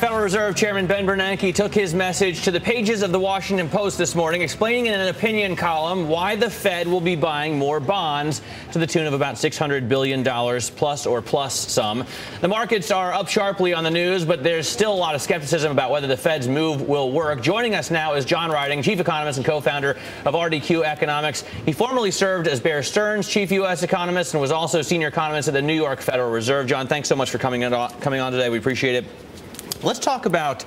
Federal Reserve Chairman Ben Bernanke took his message to the pages of the Washington Post this morning, explaining in an opinion column why the Fed will be buying more bonds to the tune of about $600 billion plus some. The markets are up sharply on the news, but there's still a lot of skepticism about whether the Fed's move will work. Joining us now is John Ryding, chief economist and co-founder of RDQ Economics. He formerly served as Bear Stearns' chief U.S. economist and was also senior economist at the New York Federal Reserve. John, thanks so much for coming on today. We appreciate it. Let's talk about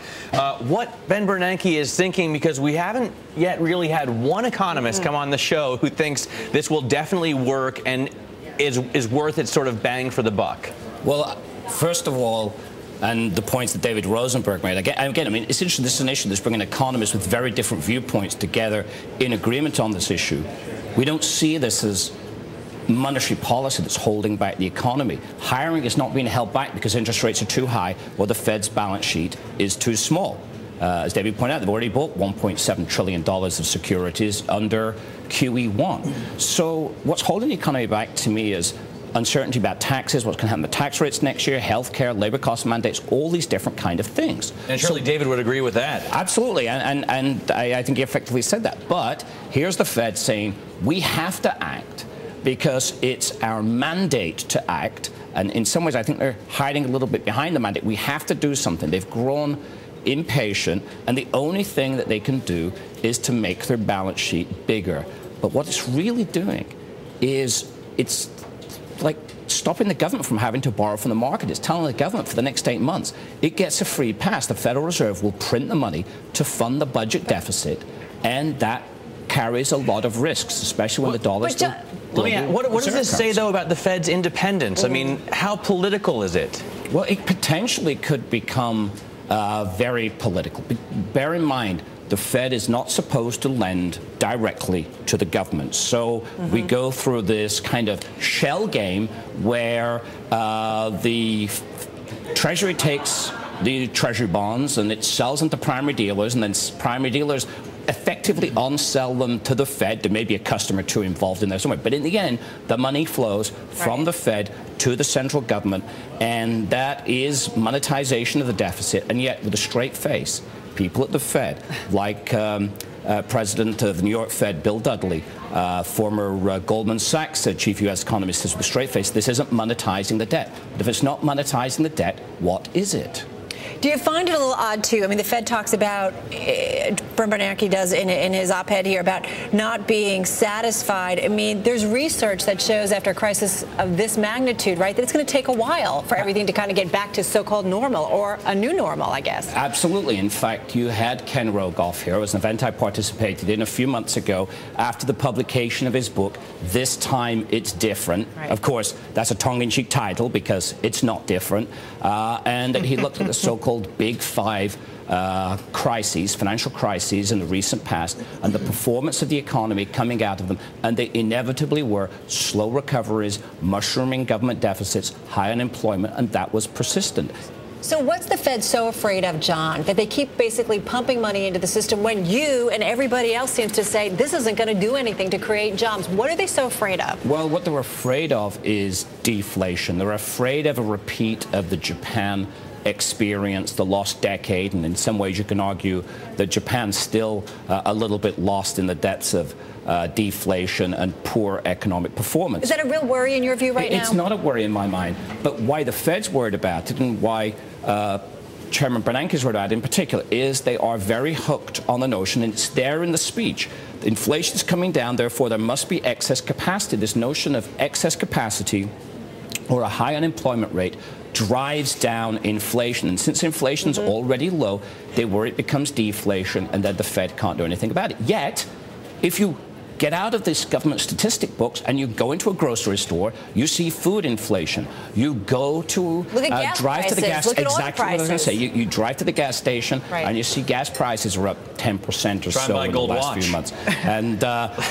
what Ben Bernanke is thinking, because we haven't yet really had one economist come on the show who thinks this will definitely work and is worth its sort of bang for the buck. Well, first of all, and the points that David Rosenberg made, again, I mean, it's interesting. This is an issue that's bringing economists with very different viewpoints together in agreement on this issue. We don't see this as monetary policy that's holding back the economy. Hiring is not being held back because interest rates are too high or the Fed's balance sheet is too small. As David pointed out, they've already bought $1.7 trillion of securities under QE1. So what's holding the economy back to me is uncertainty about taxes, what's going to happen with tax rates next year, healthcare, labor cost mandates, all these different kind of things. And surely David would agree with that. Absolutely, and I think he effectively said that. But here's the Fed saying we have to act because it's our mandate to act. And in some ways, I think they're hiding a little bit behind the mandate. We have to do something. They've grown impatient, and the only thing that they can do is to make their balance sheet bigger. But what it's really doing is it's like stopping the government from having to borrow from the market. It's telling the government for the next 8 months, it gets a free pass. The Federal Reserve will print the money to fund the budget deficit, and that carries a lot of risks, especially when the dollar's still. What does this say, though, about the Fed's independence? I mean, how political is it? Well, it potentially could become very political. Bear in mind, the Fed is not supposed to lend directly to the government. So we go through this kind of shell game where the Treasury takes the Treasury bonds and it sells them to primary dealers, and then primary dealers effectively on-sell them to the Fed. There may be a customer or two involved in there somewhere. But in the end, the money flows from the Fed to the central government, and that is monetization of the deficit. And yet, with a straight face, people at the Fed, like President of the New York Fed, Bill Dudley, former Goldman Sachs chief U.S. economist, says with a straight face, this isn't monetizing the debt. But if it's not monetizing the debt, what is it? Do you find it a little odd, too? I mean, the Fed talks about, Bernanke does in his op-ed here, about not being satisfied. I mean, there's research that shows after a crisis of this magnitude, right, that it's going to take a while for everything to kind of get back to so-called normal, or a new normal, I guess. Absolutely. In fact, you had Ken Rogoff here. It was an event I participated in a few months ago after the publication of his book, This Time It's Different. Right. Of course, that's a tongue-in-cheek title because it's not different. And he looked at the so-called Big Five crises, financial crises in the recent past, and the performance of the economy coming out of them, and they inevitably were slow recoveries, mushrooming government deficits, high unemployment, and that was persistent. So what's the Fed so afraid of, John, that they keep basically pumping money into the system when you and everybody else seems to say this isn't going to do anything to create jobs? What are they so afraid of? Well, what they're afraid of is deflation. They're afraid of a repeat of the Japan experience, the lost decade, and in some ways you can argue that Japan's still a little bit lost in the depths of deflation and poor economic performance. Is that a real worry in your view right now? It's not a worry in my mind, but why the Fed's worried about it and why Chairman Bernanke is worried about it in particular is they are very hooked on the notion, and it's there in the speech, inflation is coming down, therefore there must be excess capacity. This notion of excess capacity or a high unemployment rate drives down inflation. And since inflation's already low, they worry it becomes deflation and that the Fed can't do anything about it. Yet, if you get out of this government statistic books and you go into a grocery store, you see food inflation. You go to drive to the gas. Exactly what I was going to say. You drive to the gas station and you see gas prices are up 10% or so in the last few months. And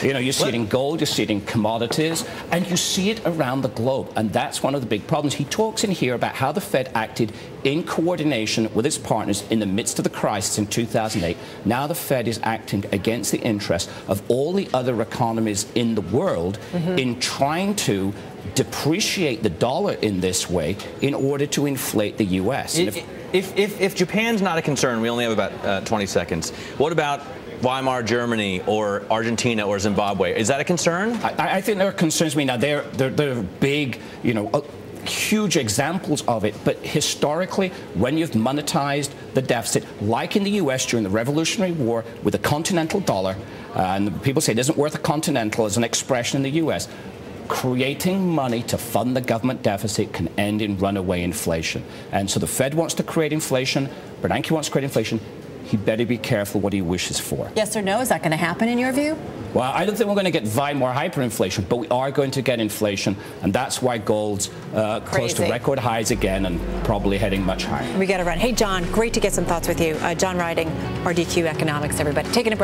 you know, you see it in gold, you see it in commodities, and you see it around the globe. And that's one of the big problems. He talks in here about how the Fed acted in coordination with its partners in the midst of the crisis in 2008. Now the Fed is acting against the interests of all the other economies in the world in trying to depreciate the dollar in this way in order to inflate the U.S. if Japan's not a concern, we only have about 20 seconds. What about Weimar Germany or Argentina or Zimbabwe? Is that a concern? I think there are concerns. I mean, now they're big, huge examples of it, but historically, when you've monetized the deficit, like in the U.S. during the Revolutionary War with the continental dollar, and people say it isn't worth a continental as an expression in the U.S., creating money to fund the government deficit can end in runaway inflation. And so the Fed wants to create inflation, Bernanke wants to create inflation. He better be careful what he wishes for. Yes or no? Is that going to happen in your view? Well, I don't think we're going to get Weimar hyperinflation, but we are going to get inflation, and that's why gold's close to record highs again and probably heading much higher. We got to run. Hey, John, great to get some thoughts with you. John Ryding, RDQ Economics, everybody. Taking a break.